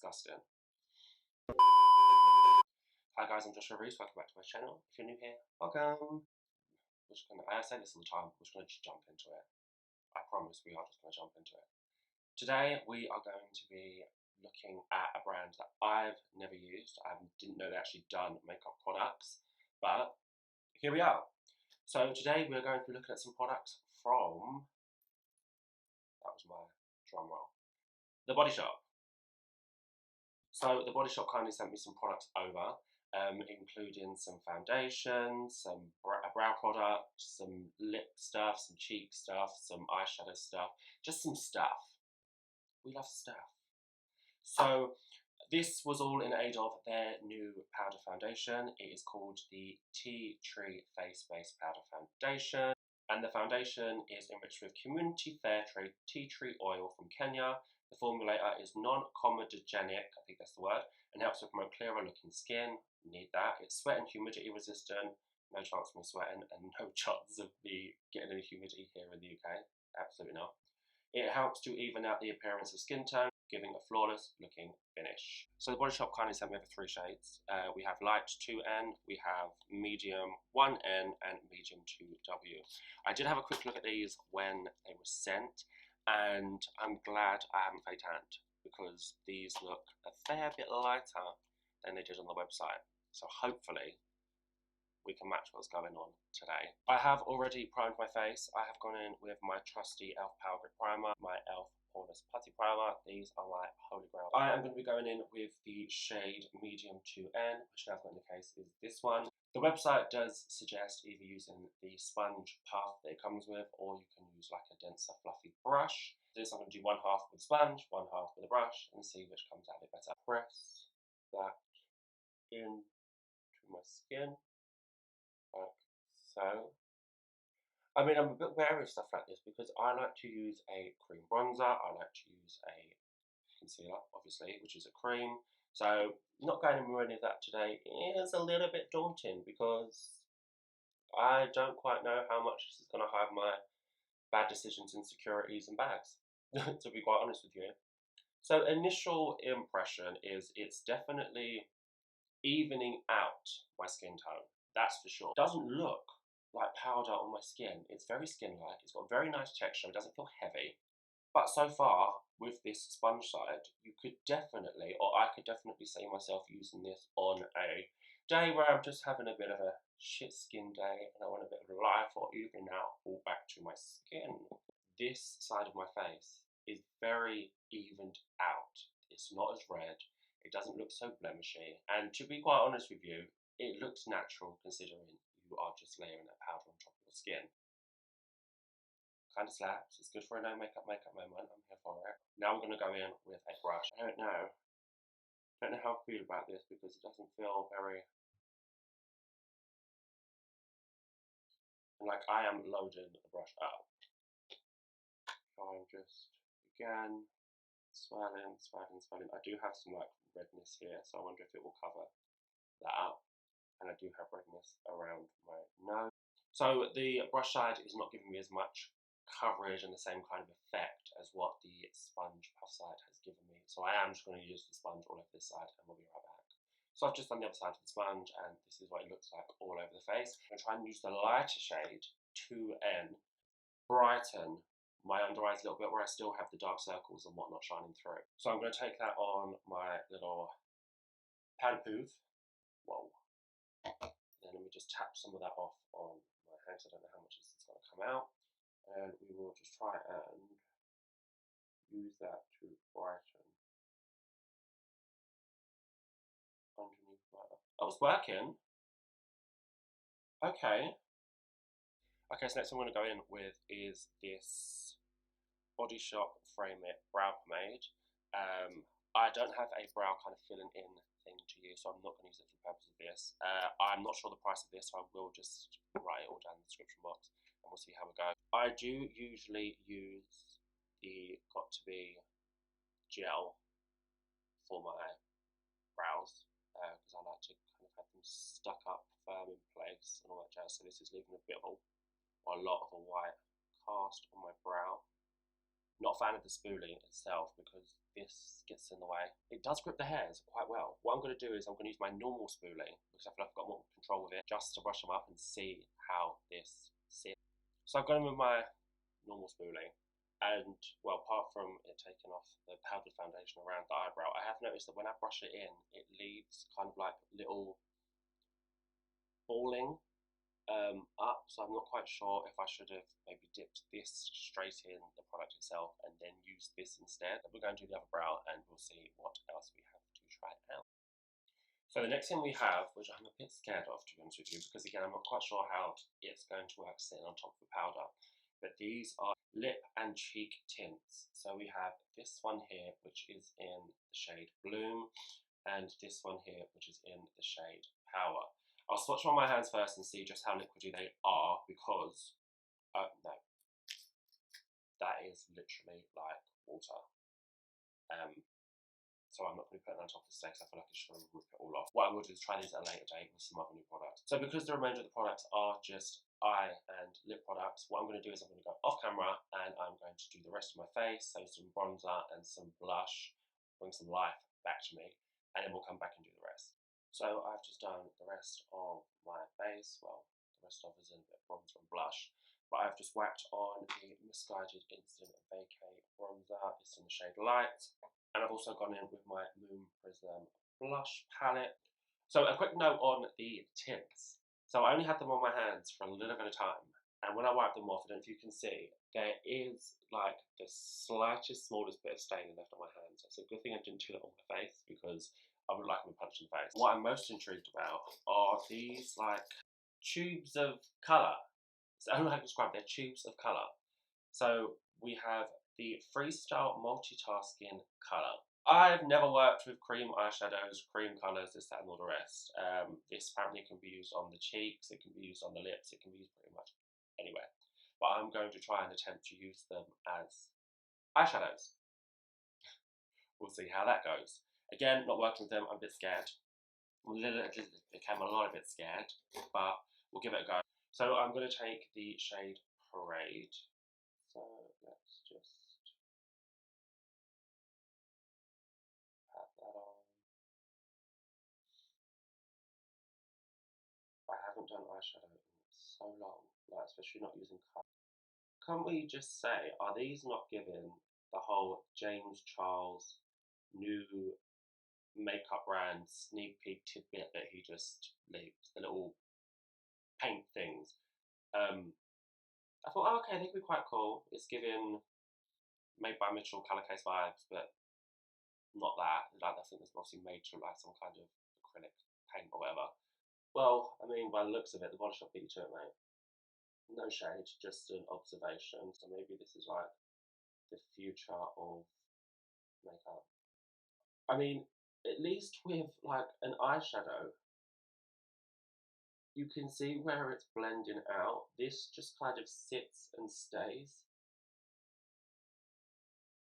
disgusting. Hi guys, I'm Joshua-Riece, welcome back to my channel. If you're new here, welcome. I say this all the time, we're just going to just jump into it. I promise we are just going to jump into it. Today we are going to be looking at a brand that I've never used. I didn't know they actually done makeup products, but here we are. So today we're going to be looking at some products from, that was my drum roll, The Body Shop. So The Body Shop kindly sent me some products over, including some foundations, some brow products, some lip stuff, some cheek stuff, some eyeshadow stuff, just some stuff. We love stuff. So this was all in aid of their new powder foundation. It is called the Tea Tree Face Base Powder Foundation. And the foundation is enriched with community fair trade tea tree oil from Kenya. The formulator is non-comedogenic, I think that's the word, and helps to promote clearer looking skin. You need that. It's sweat and humidity resistant. No chance of me sweating and no chance of me getting any humidity here in the UK. Absolutely not. It helps to even out the appearance of skin tone, giving a flawless looking finish. So The Body Shop kindly sent me over 3 shades. We have light 2N, we have medium 1N, and medium 2W. I did have a quick look at these when they were sent, and I'm glad I haven't fake tanned, because these look a fair bit lighter than they did on the website. So hopefully we can match what's going on today. I have already primed my face. I have gone in with my trusty e.l.f. Power Grip Primer, my e.l.f. Poreless Putty Primer. These are my holy grail. I am going to be going in with the shade medium 2N, which now I've got in the case is this one. The website does suggest either using the sponge puff that it comes with, or you can use like a denser fluffy brush. This I'm going to do 1/2 with sponge, 1/2 with a brush, and see which comes out a bit better. Press that into my skin. Like so. I mean, I'm a bit wary of stuff like this because I like to use a cream bronzer, I like to use a concealer, obviously, which is a cream. So not going in with any of that today is a little bit daunting because I don't quite know how much this is going to hide my bad decisions, insecurities and bags, to be quite honest with you. So initial impression is it's definitely evening out my skin tone. That's for sure. It doesn't look like powder on my skin. It's very skin-like. It's got a very nice texture. It doesn't feel heavy. But so far, with this sponge side, you could definitely, or I could definitely see myself using this on a day where I'm just having a bit of a shit skin day and I want a bit of life, or even out all back to my skin. This side of my face is very evened out. It's not as red. It doesn't look so blemishy, and to be quite honest with you, it looks natural considering you are just layering that powder on top of your skin. Kind of slaps. It's good for a no makeup moment. I'm here for it. Now we're going to go in with a brush. I don't know how I feel about this because it doesn't feel very, like I am loading the brush up. So I'm just again swirling. I do have some like redness here, so I wonder if it will cover that up. And I do have redness around my nose. So the brush side is not giving me as much coverage and the same kind of effect as what the sponge puff side has given me. So I am just going to use the sponge all over this side and we'll be right back. So I've just done the other side of the sponge and this is what it looks like all over the face. I'm going to try and use the lighter shade 2N, brighten my under eyes a little bit where I still have the dark circles and whatnot shining through. So I'm going to take that on my little powder poof. Whoa. Then let me just tap some of that off on my hands. I don't know how much this is going to come out. And we will just try and use that to brighten underneath my... That was working. Okay. Okay, so next I'm going to go in with is this Body Shop Frame It Brow Pomade. I don't have a brow kind of filling in thing to use, so I'm not going to use it for the purpose of this. I'm not sure the price of this, so I will just write it all down in the description box and we'll see how it goes. I do usually use the Got2b gel for my brows because I like to kind of have them stuck up firm in place and all that jazz. So this is leaving a bit of a lot of a white cast on my brow. Not a fan of the spoolie itself because this gets in the way. It does grip the hairs quite well. What I'm going to do is I'm going to use my normal spoolie because I feel like I've got more control with it, just to brush them up and see how this sits. So I've got them with my normal spoolie, and well, apart from it taking off the powdered foundation around the eyebrow, I have noticed that when I brush it in, it leaves kind of like little balling up, so I'm not quite sure if I should have maybe dipped this straight in the product itself and then used this instead. We're going to do the other brow and we'll see what else we have to try out. So the next thing we have, which I'm a bit scared of to be honest with you, because again I'm not quite sure how it's going to work sitting on top of the powder, but these are lip and cheek tints. So we have this one here which is in the shade Bloom, and this one here which is in the shade Power. I'll swatch them on my hands first and see just how liquidy they are because, no, that is literally like water. So I'm not going to put it on top of the steak because I feel like it's just going to rip it all off. What I will do is try these at a later date with some other new products. So because the remainder of the products are just eye and lip products, what I'm going to do is I'm going to go off camera and I'm going to do the rest of my face, so some bronzer and some blush, bring some life back to me, and then we'll come back and do the rest. So I've just done the rest of my face, well, the rest of it is in a bit of bronzer and blush, but I've just whacked on the Misguided Instant Vacay bronzer. It's in the shade Light, and I've also gone in with my Moon Prism blush palette. So a quick note on the tints. So I only had them on my hands for a little bit of time, and when I wiped them off, I don't know if you can see, there is like the slightest, smallest bit of staining left on my hands. It's a good thing I didn't do that on my face because I would like them punched in the face. What I'm most intrigued about are these like tubes of colour. So I don't know how to describe it. They're tubes of colour. So we have the Freestyle Multitasking colour. I've never worked with cream eyeshadows, cream colours, this, that and all the rest. This apparently can be used on the cheeks, it can be used on the lips, it can be used pretty much anywhere. But I'm going to try and attempt to use them as eyeshadows. We'll see how that goes. Again, not working with them, I'm a bit scared. Became a lot bit scared, but we'll give it a go. So I'm going to take the shade Parade. So let's just pat that on. I haven't done eyeshadow in so long, like especially not using colour. Can't we just say, are these not giving the whole James Charles new makeup brand sneak peek tidbit that he just leaked, the little paint things? I thought, oh, okay, they could be quite cool. It's giving Made by Mitchell colour case vibes, but not that. Like, I think it's obviously made to like some kind of acrylic paint or whatever. Well, I mean, by the looks of it, the body shop beat you to it, mate. No shade, just an observation. So maybe this is like the future of makeup. I mean, at least with like an eyeshadow, you can see where it's blending out. This just kind of sits and stays.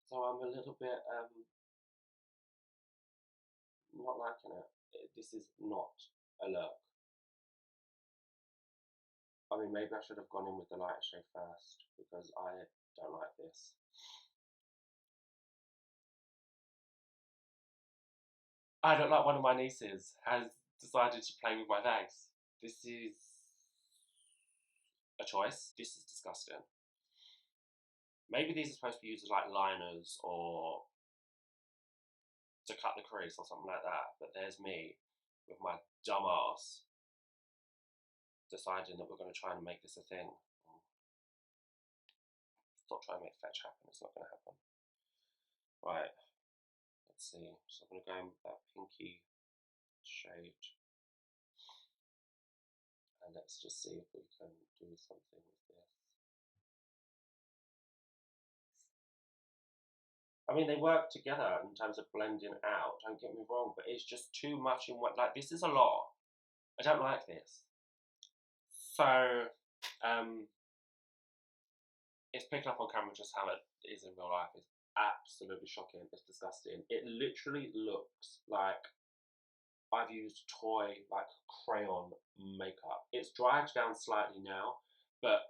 So I'm a little bit not liking it. This is not a look. I mean, maybe I should have gone in with the lighter shade first because I don't like this. I don't like one of my nieces has decided to play with my face. This is a choice. This is disgusting. Maybe these are supposed to be used as like liners or to cut the crease or something like that. But there's me with my dumb ass deciding that we're going to try and make this a thing. Stop trying to make fetch happen. It's not going to happen. Right. Let's see. So I'm going to go in with that pinky shade. And let's just see if we can do something with this. I mean, they work together in terms of blending out, don't get me wrong, but it's just too much in one. Like, this is a lot. I don't like this. So, it's picking up on camera just how it is in real life. It's absolutely shocking. It's disgusting. It literally looks like I've used toy, like, crayon makeup. It's dried down slightly now, but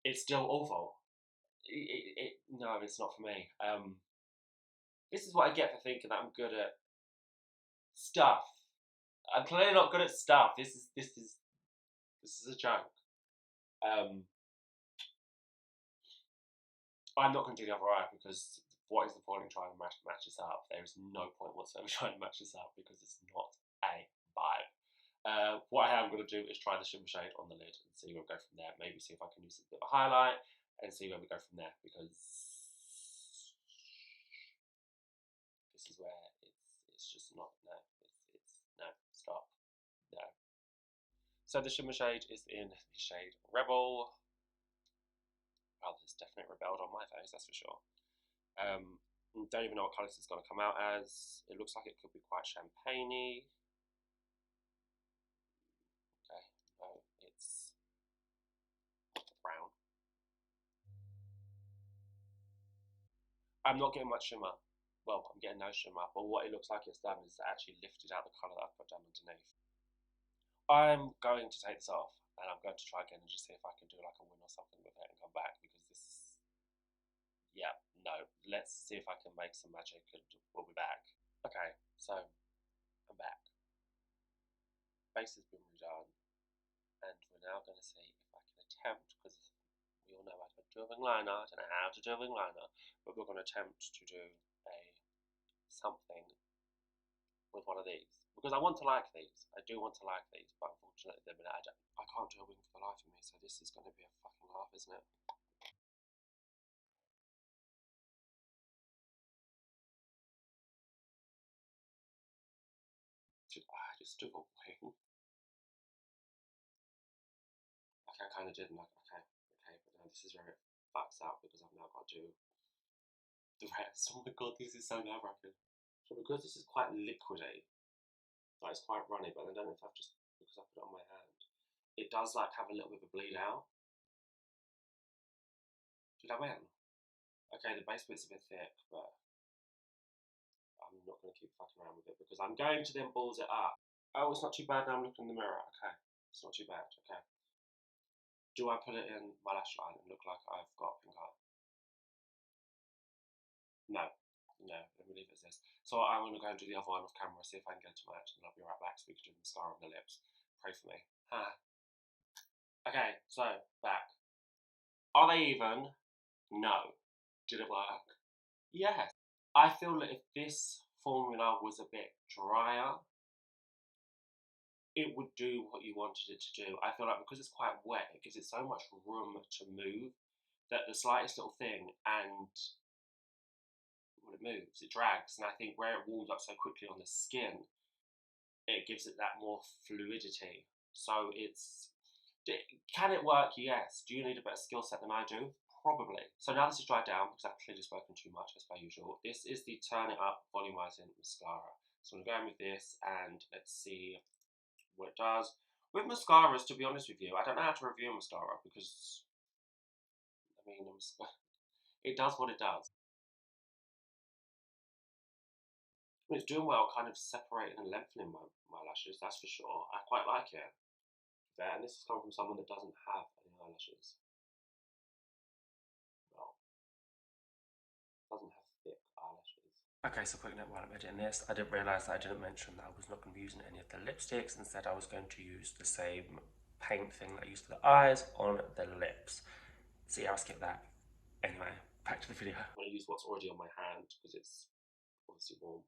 it's still awful. no, it's not for me. This is what I get for thinking that I'm good at stuff. I'm clearly not good at stuff. This is a joke. I'm not going to do the other eye because what is the point in trying to match this up? There is no point whatsoever trying to match this up because it's not a vibe. What I am going to do is try the shimmer shade on the lid and see where we go from there. Maybe see if I can use a bit of a highlight and see where we go from there because this is where it's just not, no, it's no, stop, no. So the shimmer shade is in the shade Rebel. Well, there's definitely rebelled on my face, that's for sure. Don't even know what colours it's going to come out as. It looks like it could be quite champagne-y. Okay, no, it's brown. I'm not getting much shimmer. Well, I'm getting no shimmer, but what it looks like it's done is actually lifted out the colour that I put down underneath. I'm going to take this off, and I'm going to try again and just see if I can do like a win or something with it and come back, because this is, yeah, no, let's see if I can make some magic and we'll be back. Okay, so I'm back. Face has been redone, and we're now going to see if I can attempt, because we all know I don't do a wing liner, I don't know how to do a wing liner, but we're going to attempt to do a something with one of these, because I want to like these. I do want to like these, but unfortunately I can't do a wing for the life of me, so this is going to be a fucking laugh, isn't it? I just do a wing. Okay, I kind of did, and okay, but now this is where it fucks out because I've now got to do the rest. Oh my god, this is so nerve-wracking. So because this is quite liquidy, like it's quite runny, but I don't know if I've just, because I put it on my hand, it does like have a little bit of a bleed out. Did I win? Okay, the base bit's a bit thick, but I'm not going to keep fucking around with it because I'm going to then balls it up. Oh, it's not too bad now I'm looking in the mirror. Okay, it's not too bad. Okay. Do I put it in my lash line and look like I've got pink eye? No. No, let me leave it as this. So I'm going to go and do the other one off camera, see if I can get it to match, and I'll be right back so we can do the mascara on the lips. Pray for me. Okay, so back. Are they even? No. Did it work? Yes. I feel that if this formula was a bit drier, it would do what you wanted it to do. I feel like because it's quite wet, it gives it so much room to move that the slightest little thing, and when it moves, it drags. And I think where it warms up so quickly on the skin, it gives it that more fluidity. So can it work? Yes. Do you need a better skill set than I do? Probably. So now this is dried down because I've clearly spoken too much as per usual. This is the Turn It Up Volumizing Mascara. So I'm going to go in with this and let's see what it does. With mascaras, to be honest with you, I don't know how to review a mascara because, I mean, it does what it does. I mean, it's doing well, kind of separating and lengthening my lashes, that's for sure. I quite like it. And this has come from someone that doesn't have any eyelashes. Well, doesn't have thick eyelashes. Okay, so quick note while I'm editing this, I didn't realise that I didn't mention that I was not going to be using any of the lipsticks. Instead, I was going to use the same paint thing that I used for the eyes on the lips. See how I skipped that. Anyway, back to the video. I'm going to use what's already on my hand because it's obviously warm.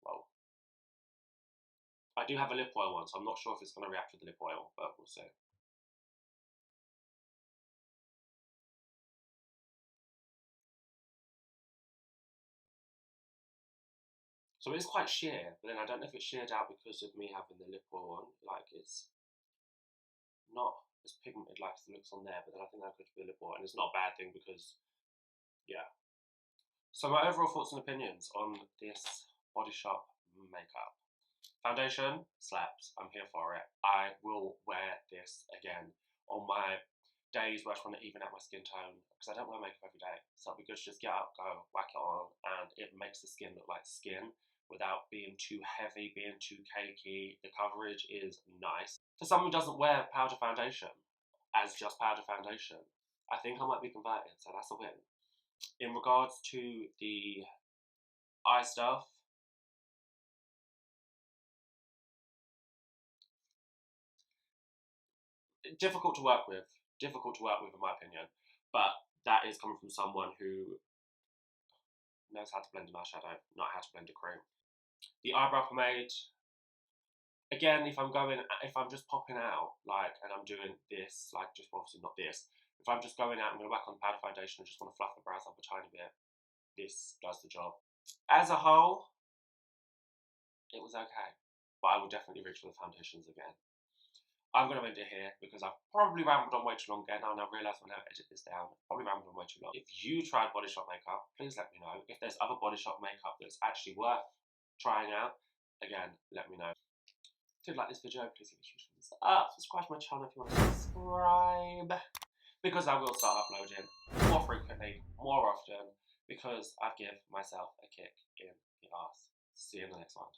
Well, I do have a lip oil one, so I'm not sure if it's going to react with the lip oil, but we'll see. So it is quite sheer, but then I don't know if it's sheared out because of me having the lip oil on. Like, it's not as pigmented like it looks on there, but then I think that could be a lip oil, and it's not a bad thing because, yeah. So my overall thoughts and opinions on this Body Shop makeup. Foundation slaps. I'm here for it. I will wear this again on my days where I just want to even out my skin tone because I don't wear makeup every day. So it'd be good to just get up, go, whack it on, and it makes the skin look like skin without being too heavy, being too cakey. The coverage is nice. For someone who doesn't wear powder foundation as just powder foundation, I think I might be converted, so that's a win. In regards to the eye stuff, difficult to work with. Difficult to work with, in my opinion. But that is coming from someone who knows how to blend an eyeshadow, not how to blend a cream. The eyebrow pomade, again, if I'm just popping out, like, and I'm doing this, like, just obviously not this. If I'm just going out, I'm going to whack on powder foundation and just want to fluff the brows up a tiny bit. This does the job. As a whole, it was okay. But I will definitely reach for the foundations again. I'm going to end it here because I've probably rambled on way too long again, and I realise when I edit this down, I've probably rambled on way too long. If you tried Body Shop makeup, please let me know. If there's other Body Shop makeup that's actually worth trying out, again, let me know. If you like this video, please give it a huge thumbs up. Subscribe to my channel if you want to subscribe. Because I will start uploading more frequently, more often, because I give myself a kick in the arse. See you in the next one.